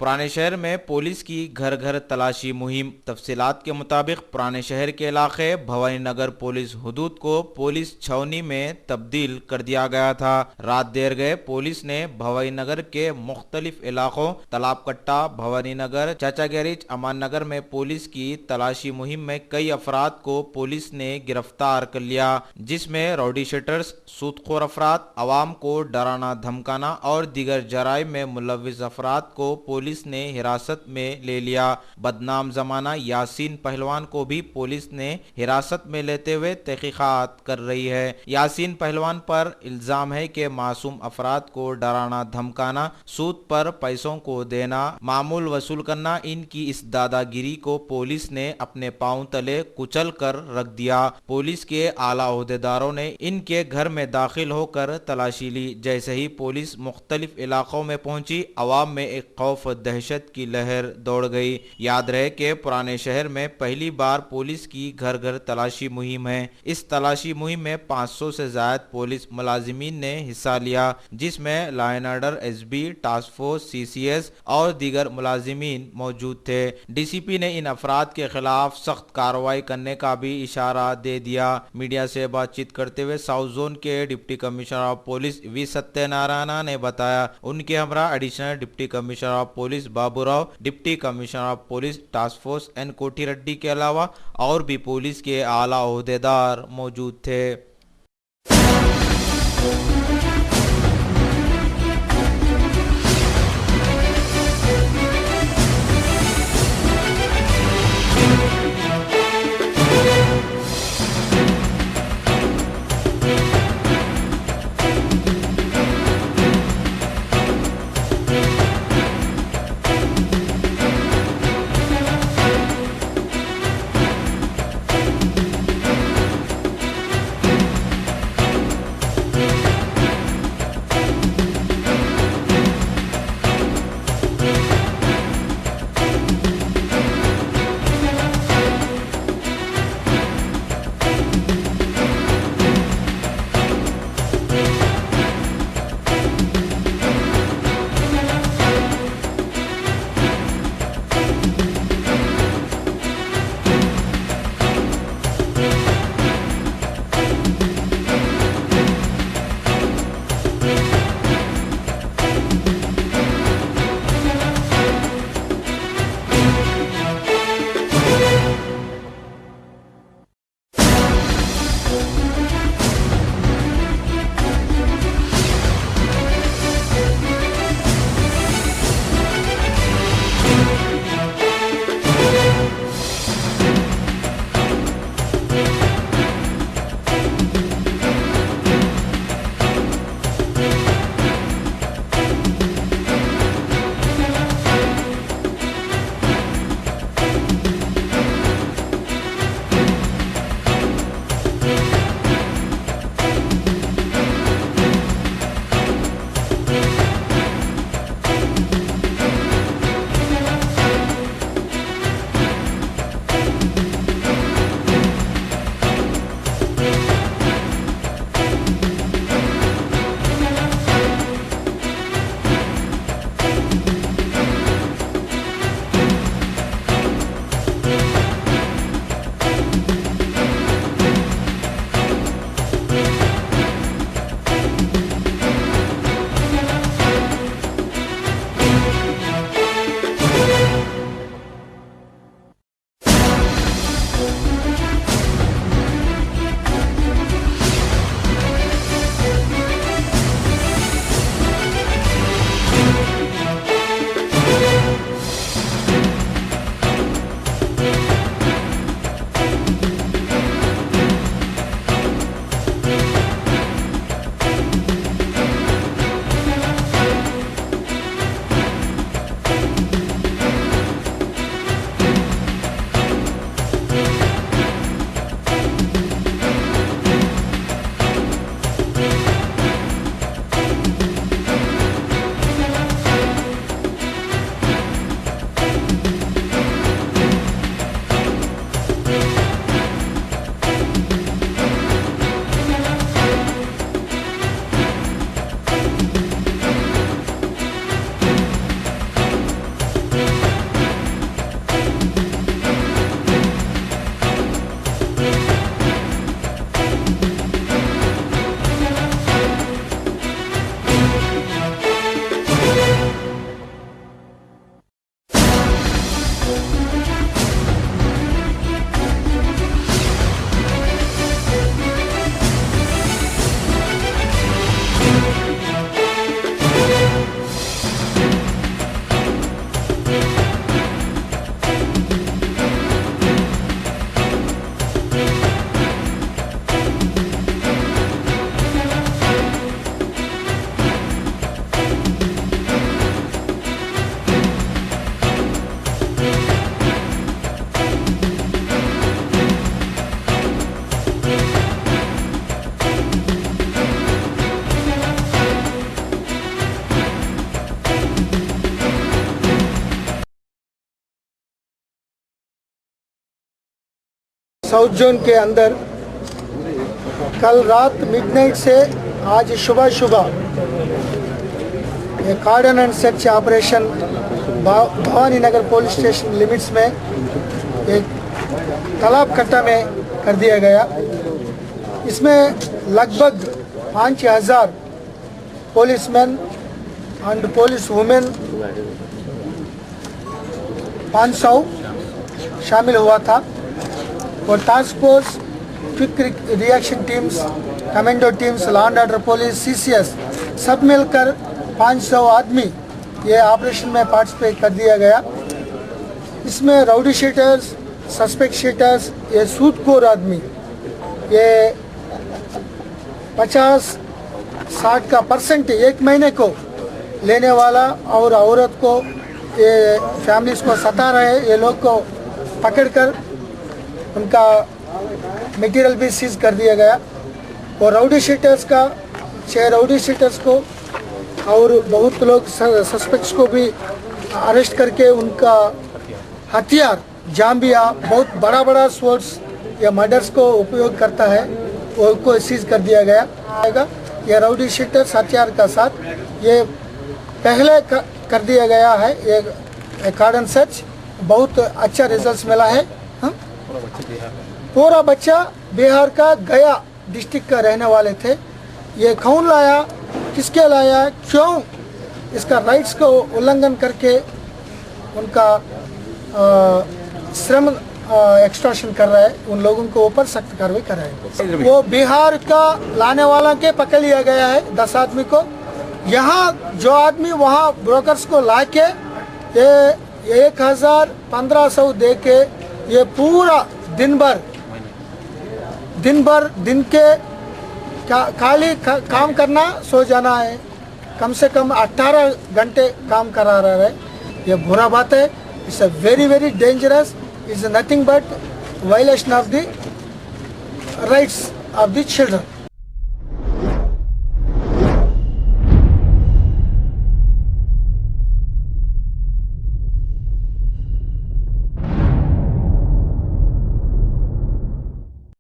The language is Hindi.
पुराने शहर में पुलिस की घर घर तलाशी मुहिम। तफसीलात के मुताबिक पुराने शहर के इलाके भवानी नगर पुलिस हुदूद को पुलिस छावनी में तब्दील कर दिया गया था। रात देर गए पुलिस ने भवानी नगर के मुख्तलिफ इलाकों तालाब कट्टा, भवानी नगर, चाचा गैरेज, अमान नगर में पुलिस की तलाशी मुहिम में कई अफराद को पुलिस ने गिरफ्तार कर लिया, जिसमें राउडी शीटर्स, सूदखोर अफराद, आवाम को डराना धमकाना और दीगर जराइम में मुलविस अफराद को पुलिस ने हिरासत में ले लिया। बदनाम जमाना यासीन पहलवान को भी पुलिस ने हिरासत में लेते हुए तहकीकात कर रही है। यासीन पहलवान पर इल्जाम है कि मासूम अफराद को डराना धमकाना, सूद पर पैसों को देना, मामूल वसूल करना, इनकी इस दादागिरी को पुलिस ने अपने पांव तले कुचल कर रख दिया। पुलिस के आला ओहदेदारों ने इनके घर में दाखिल होकर तलाशी ली। जैसे ही पुलिस मुख्तलिफ इलाकों में पहुंची, अवाम में एक खौफ दहशत की लहर दौड़ गई। याद रहे कि पुराने शहर में पहली बार पुलिस की घर घर तलाशी मुहिम है। इस तलाशी मुहिम में 500 से ज्यादा पुलिस मुलाजिमीन ने हिस्सा लिया, जिसमें law and order, SB, task force, CCS और दीगर मुलाजिमीन मौजूद थे। डीसीपी ने इन अफराद के खिलाफ सख्त कार्रवाई करने का भी इशारा दे दिया। मीडिया से बातचीत करते हुए साउथ जोन के deputy commissioner of police V Satyanarayana ने बताया, उनके हमरा additional deputy commissioner of police Baburao, deputy commissioner of police task force N Kothi Reddy के अलावा और भी पुलिस के आला ओहदेदार मौजूद थे। साउथ जोन के अंदर कल रात मिडनाइट से आज सुबह एक कार्डन and search operation Bhavani Nagar police station limits में एक तालाब कट्टा में कर दिया गया। इसमें लगभग 5000 पुलिसमैन एंड पुलिस वुमेन 500 शामिल हुआ था और task force, quick reaction teams, commando teams, law and order police, CCS सब मिलकर 500 आदमी ये ऑपरेशन में पार्टिसिपेट कर दिया गया। इसमें राउडी शीटर्स, सस्पेक्ट शीटर्स, ये सूदखोर आदमी, ये 50-60 का % एक महीने को लेने वाला और औरत को, ये फैमिलीज को सता रहे, ये लोग को पकड़कर उनका मटेरियल भी सीज कर दिया गया। और राउडी शीटर्स का 6 राउडी शीटर्स को और बहुत लोग सस्पेक्ट्स को भी अरेस्ट करके उनका हथियार, जाम्बिया, बहुत बड़ा स्वर्ड्स या मर्डर्स को उपयोग करता है, वो को सीज कर दिया गया आएगा। ये राउडी शीटर्स हथियार का साथ ये पहले कर दिया गया है। ये कार्डन सर्च बहुत अच्छा रिजल्ट मिला है। पूरा बच्चा बिहार का गया डिस्ट्रिक्ट का रहने वाले थे। ये कौन लाया, किसके लाया, क्यों इसका राइट्स को उल्लंघन करके उनका श्रम एक्सटॉर्शन कर रहा है, उन लोगों को ऊपर सख्त कार्रवाई कर रहा है। वो बिहार का लाने वाला के पकड़ लिया गया है 10 आदमी को। यहाँ जो आदमी वहाँ ब्रोकर्स को ला के ये 1500 दे के ये पूरा दिन के खाली काम करना, सो जाना है। कम से कम 18 घंटे काम करा रहा है। ये बुरा बात है। It's a very dangerous. It's nothing but violation of the rights of the children.